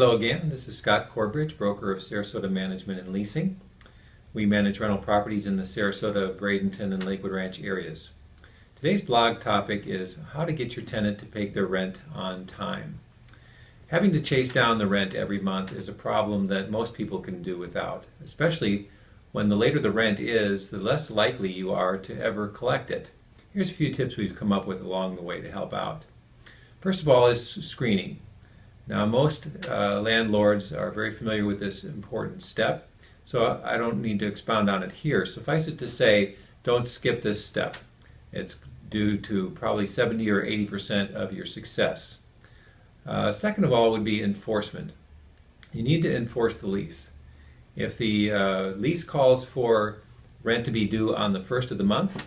Hello again, this is Scott Corbridge, broker of Sarasota Management and Leasing. We manage rental properties in the Sarasota, Bradenton, and Lakewood Ranch areas. Today's blog topic is how to get your tenant to pay their rent on time. Having to chase down the rent every month is a problem that most people can do without, especially when the later the rent is, the less likely you are to ever collect it. Here's a few tips we've come up with along the way to help out. First of all is screening. Now most landlords are very familiar with this important step, so I don't need to expound on it here. Suffice it to say, don't skip this step. It's due to probably 70 or 80% of your success. Second of all would be enforcement. You need to enforce the lease. If the lease calls for rent to be due on the first of the month,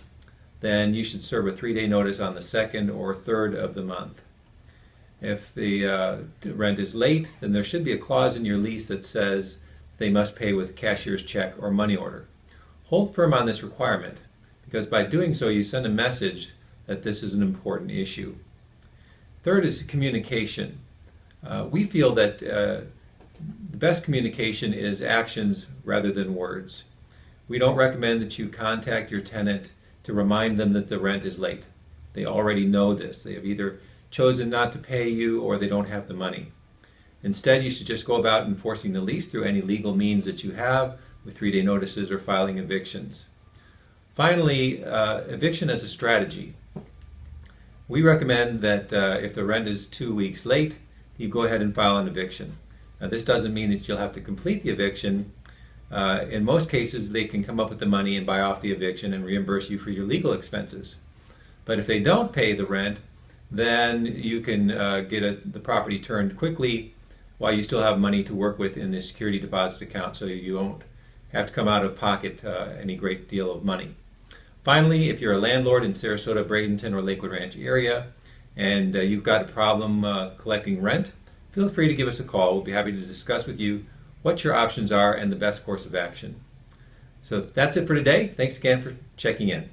then you should serve a 3-day notice on the second or third of the month. If the rent is late, then there should be a clause in your lease that says they must pay with cashier's check or money order. Hold firm on this requirement, because by doing so you send a message that this is an important issue. Third is communication. We feel that the best communication is actions rather than words. We don't recommend that you contact your tenant to remind them that the rent is late. They already know this. They have either chosen not to pay you or they don't have the money. Instead, you should just go about enforcing the lease through any legal means that you have with 3-day notices or filing evictions. Finally, eviction as a strategy. We recommend that if the rent is 2 weeks late, you go ahead and file an eviction. Now, this doesn't mean that you'll have to complete the eviction. In most cases, they can come up with the money and buy off the eviction and reimburse you for your legal expenses. But if they don't pay the rent, then you can get the property turned quickly while you still have money to work with in the security deposit account, so you won't have to come out of pocket any great deal of money. Finally, if you're a landlord in Sarasota, Bradenton, or Lakewood Ranch area and you've got a problem collecting rent, feel free to give us a call. We'll be happy to discuss with you what your options are and the best course of action. So that's it for today. Thanks again for checking in.